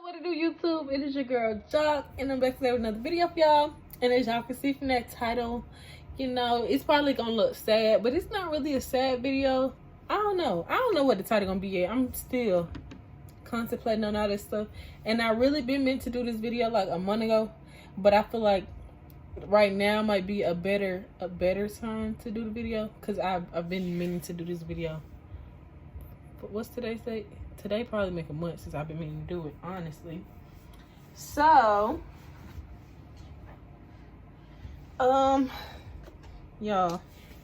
What to do, YouTube? It is your girl Joc, and I'm back today with another video for y'all. And as y'all can see from that title, you know, it's probably gonna look sad, but it's not really a sad video. I don't know what the title gonna be yet. I'm still contemplating on all this stuff, and I really been meant to do this video like a month ago, but I feel like right now might be a better time to do the video, because I've been meaning to do this video. But what's today's date? Today probably make a month since I've been meaning to do it, honestly. So, y'all,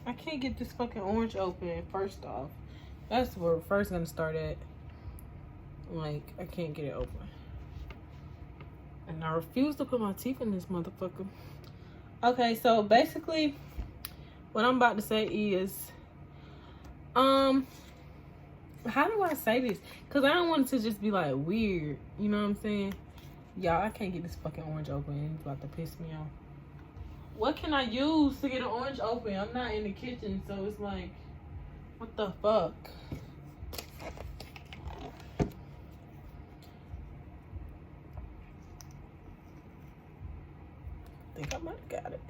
I can't get this fucking orange open. First off, that's where we're first gonna start at. Like, I can't get it open, and I refuse to put my teeth in this motherfucker. Okay, so basically, what I'm about to say is, how do I say this? Because I don't want it to just be like weird. You know what I'm saying? Y'all, I can't get this fucking orange open. It's about to piss me off. What can I use to get an orange open? I'm not in the kitchen, so it's like, what the fuck? I think I might have got it.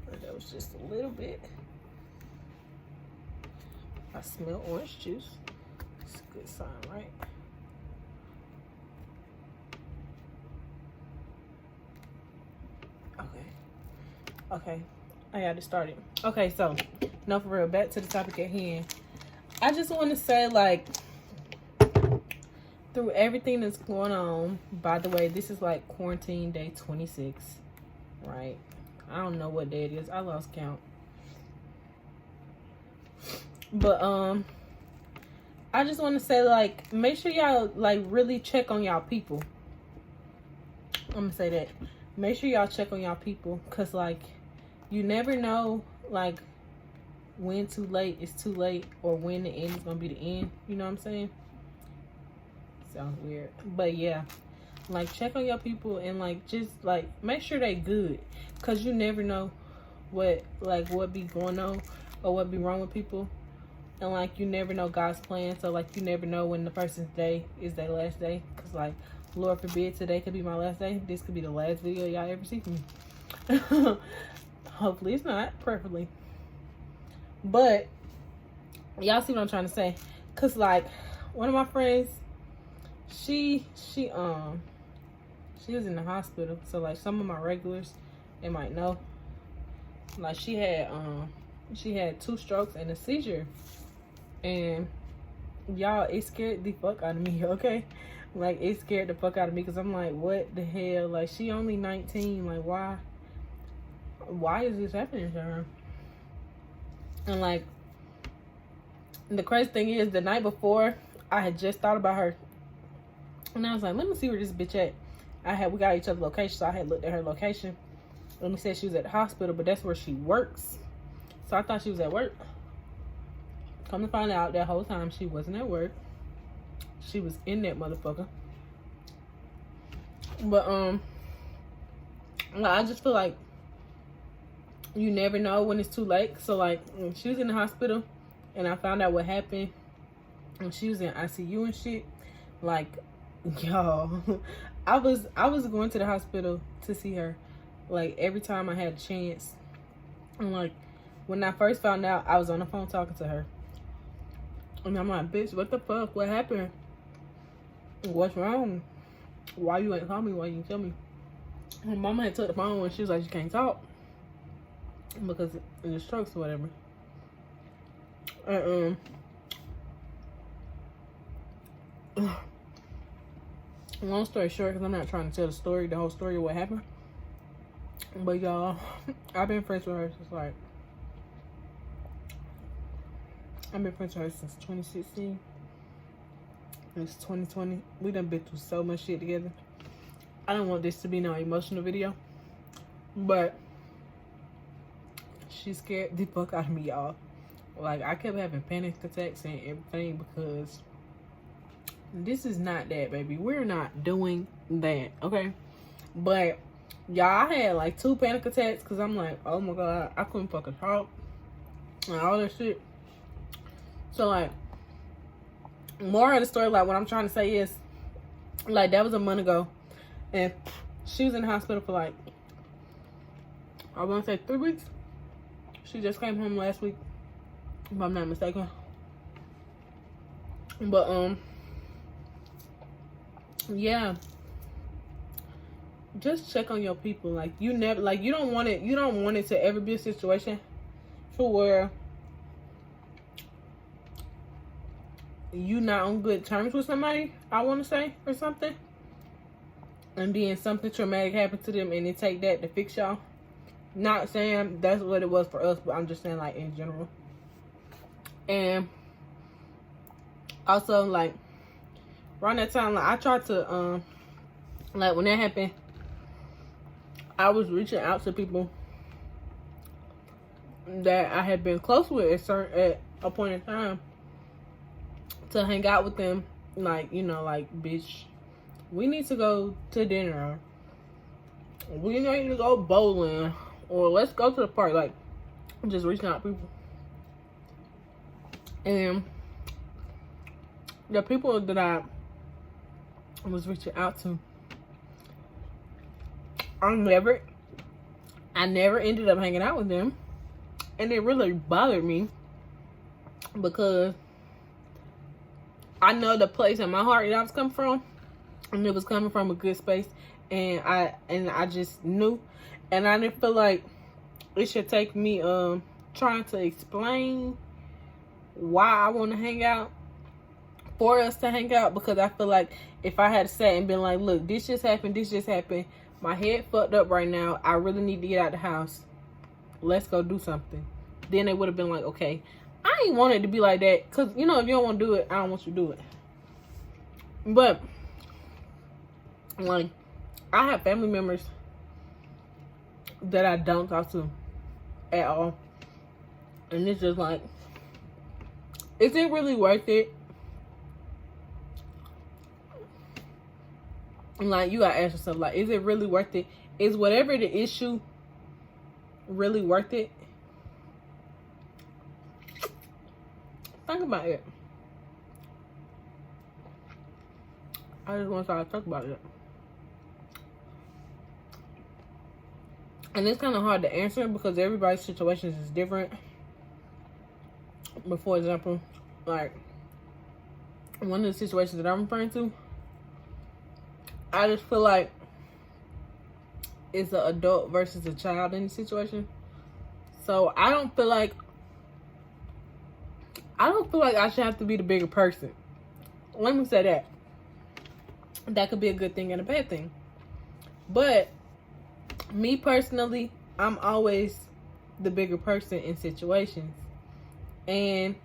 But that was just a little bit. I smell orange juice. It's a good sign, right? Okay, I got it started. Okay, so, no, for real, back to the topic at hand. I just want to say, like, through everything that's going on, by the way, this is like quarantine day 26, right? I don't know what day it is. I lost count. But, I just want to say, like, make sure y'all, like, really check on y'all people. I'm going to say that. Make sure y'all check on y'all people, because, like, you never know, like, when too late is too late, or when the end is going to be the end. You know what I'm saying? Sounds weird. But, yeah. Like, check on your people and, like, just, like, make sure they good. Because you never know what be going on or what be wrong with people. And, like, you never know God's plan. So, like, you never know when the person's day is their last day. Because, like, Lord forbid, today could be my last day. This could be the last video y'all ever see from me. Hopefully it's not, preferably. But, y'all see what I'm trying to say. Because, like, one of my friends, she was in the hospital. So, like, some of my regulars, they might know. Like, she had 2 strokes and a seizure. And y'all, it scared the fuck out of me, okay? Like, it scared the fuck out of me, because I'm like, what the hell? Like, she only 19. Like, why is this happening to her? And, like, the crazy thing is, the night before, I had just thought about her. And I was like, let me see where this bitch at. We got each other's location, so I had looked at her location. And we said she was at the hospital, but that's where she works. So I thought she was at work. Come to find out, that whole time she wasn't at work. She was in that motherfucker. But I just feel like you never know when it's too late. So, like, when she was in the hospital and I found out what happened, and she was in ICU and shit, like, y'all, I was going to the hospital to see her, like, every time I had a chance. And, like, when I first found out, I was on the phone talking to her. And I'm like, bitch, what the fuck? What happened? What's wrong? Why you ain't call me? Why you didn't tell me? My mama had took the phone and she was like, you can't talk because of the strokes or whatever. Long story short, because I'm not trying to tell the whole story of what happened. But y'all, I've been friends with her since, like, I've been friends with her since 2016. It's 2020. We done been through so much shit together. I don't want this to be no emotional video, but she scared the fuck out of me, y'all. Like, I kept having panic attacks and everything, because this is not that, baby. We're not doing that, okay? But y'all, I had like 2 panic attacks because I'm like, oh my god, I couldn't fucking talk and all that shit. So, like, more of the story, like, what I'm trying to say is, Like, that was a month ago. And she was in the hospital for like, I want to say 3 weeks. She just came home last week, if I'm not mistaken. But yeah, just check on your people. Like, you never, like, you don't want it to ever be a situation to where you not on good terms with somebody, I want to say, or something, and then something traumatic happened to them and they take that to fix y'all. Not saying that's what it was for us, but I'm just saying, like, in general. And also, like, around that time, like, I tried to like, when that happened, I was reaching out to people that I had been close with at a point in time to hang out with them. Like, you know, like, bitch, we need to go to dinner, we need to go bowling, or let's go to the park. Like, I'm just reaching out to people. And the people that I was reaching out to, I never ended up hanging out with them. And it really bothered me because I know the place in my heart that I was coming from, and it was coming from a good space, and I just knew, and I didn't feel like it should take me trying to explain why I want to hang out, for us to hang out, because I feel like if I had sat and been like, look, this just happened, my head fucked up right now, I really need to get out the house, let's go do something, then they would have been like, okay. I ain't want it to be like that, because, you know, if you don't want to do it, I don't want you to do it. But, like, I have family members that I don't talk to at all. And it's just like, is it really worth it? And, like, you gotta ask yourself, like, is it really worth it? Is whatever the issue really worth it? Think about it. I just want y'all to talk about it. And it's kind of hard to answer because everybody's situations is different. But for example, like, one of the situations that I'm referring to, I just feel like it's an adult versus a child in the situation. So I don't feel like I should have to be the bigger person. Let me say that. That could be a good thing and a bad thing. But me personally, I'm always the bigger person in situations. And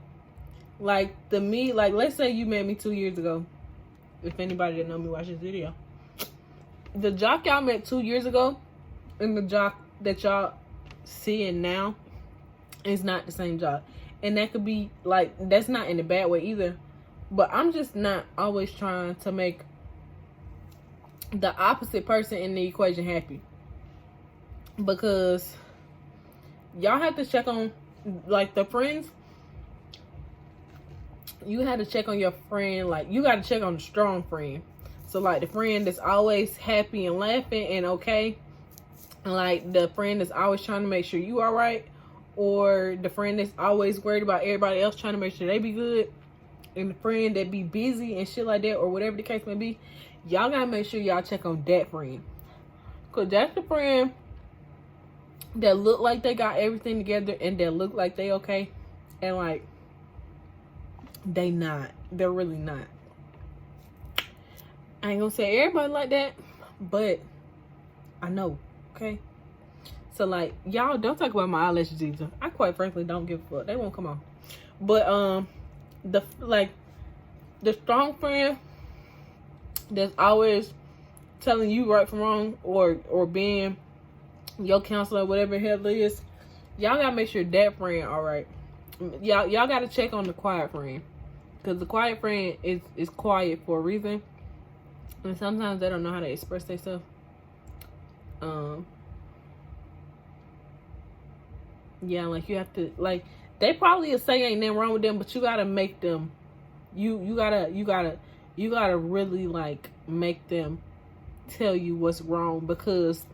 like let's say you met me 2 years ago. If anybody that know me watch this video. The Joc y'all met 2 years ago and the Joc that y'all seeing now is not the same Joc. And that could be, like, that's not in a bad way either. But I'm just not always trying to make the opposite person in the equation happy. Because y'all have to check on, like, the friends. You have to check on your friend. Like, you got to check on the strong friend. So, like, the friend that's always happy and laughing and okay. And, like, the friend that's always trying to make sure you all right. Or the friend that's always worried about everybody else, trying to make sure they be good. And the friend that be busy and shit like that, or whatever the case may be. Y'all gotta make sure y'all check on that friend. Because that's the friend that look like they got everything together and that look like they okay. And, like, they not. They're really not. I ain't gonna say everybody like that, but I know, okay? So, like, y'all don't talk about my eyelashes either. I quite frankly don't give a fuck. They won't come on. But, the strong friend that's always telling you right from wrong, or being your counselor, whatever the hell it is, y'all gotta make sure that friend all right. Y'all gotta check on the quiet friend. Because the quiet friend is quiet for a reason. And sometimes they don't know how to express themselves. Yeah, like, you have to, like, they probably say ain't nothing wrong with them, but you gotta make them, you gotta really, like, make them tell you what's wrong, because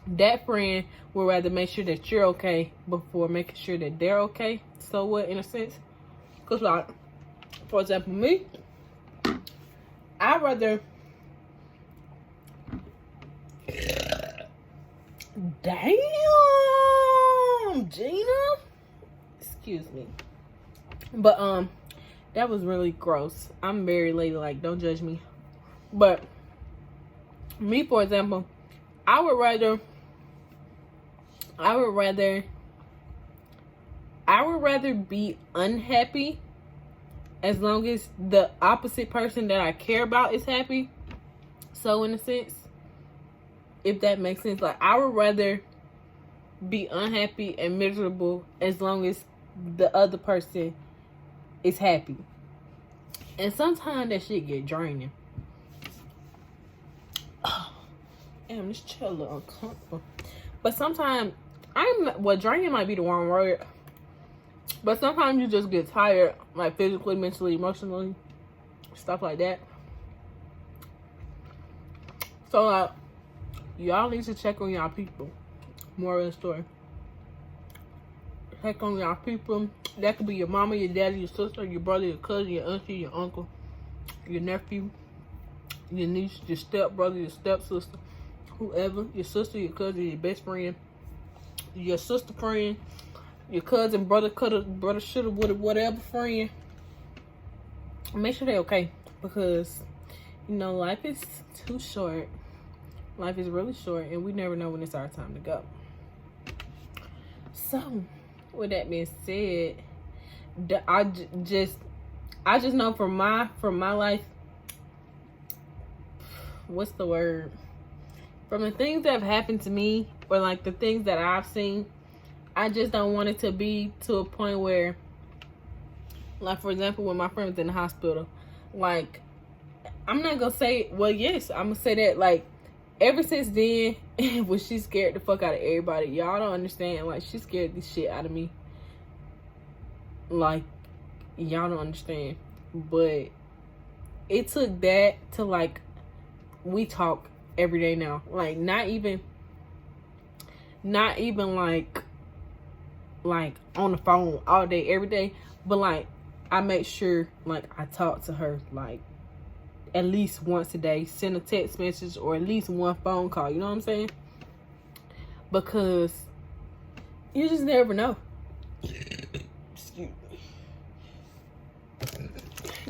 that friend would rather make sure that you're okay before making sure that they're okay. So what, in a sense? Because, like, for example, me, I'd rather... Damn, Gina. Excuse me. But, that was really gross. I'm very ladylike. Don't judge me. But, me, for example, I would rather be unhappy as long as the opposite person that I care about is happy. So, in a sense, if that makes sense, like, I would rather be unhappy and miserable as long as the other person is happy. And sometimes that shit get draining. Oh, damn, this chair a little uncomfortable. But sometimes, draining might be the wrong word. But sometimes you just get tired, like physically, mentally, emotionally, stuff like that. So, like, y'all need to check on y'all people. Moral of the story. Check on y'all people. That could be your mama, your daddy, your sister, your brother, your cousin, your auntie, your uncle, your nephew, your niece, your stepbrother, your stepsister, whoever, your sister, your cousin, your best friend, your sister friend, your cousin, brother, shoulda, woulda, whatever friend. Make sure they're okay, because, you know, life is too short. Life is really short, and we never know when it's our time to go. So, with that being said, I just know from my life, what's the word? From the things that have happened to me, or like the things that I've seen, I just don't want it to be to a point where, like, for example, when my friend was in the hospital, like, I'm not gonna say, well, yes, I'm gonna say that, like, ever since then, when she scared the fuck out of everybody, y'all don't understand, like, she scared the shit out of me. Like, y'all don't understand. But it took that to, like, we talk every day now. Like, not even like on the phone all day, every day. But, like, I make sure, like, I talk to her, like, at least once a day. Send a text message or at least one phone call. You know what I'm saying? Because you just never know. Excuse me.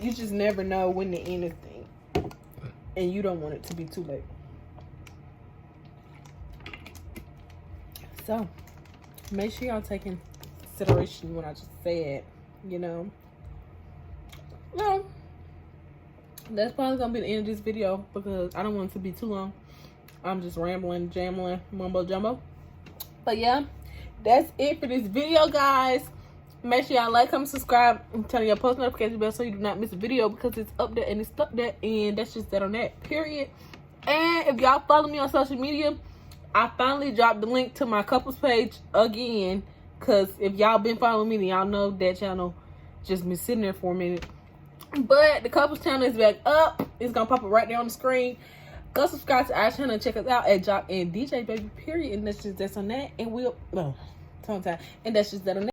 You just never know when to end a thing. And you don't want it to be too late. So, make sure y'all take in consideration what I just said, you know. Well, that's probably gonna be the end of this video, because I don't want it to be too long. I'm just rambling, jambling, mumbo jumbo. But yeah, that's it for this video, guys. Make sure y'all like, comment, subscribe, and turn on your post notification bell so you do not miss a video, because it's up there and it's stuck there, and that's just that on that, period. And if y'all follow me on social media, I finally dropped the link to my couples page again, because if y'all been following me, then y'all know that channel just been sitting there for a minute. But the couples channel is back up. It's gonna pop up right there on the screen. Go subscribe to our channel and check us out at JOC and DJ, baby, period. And that's just that on that. And we'll tongue tie. And that's just that on that.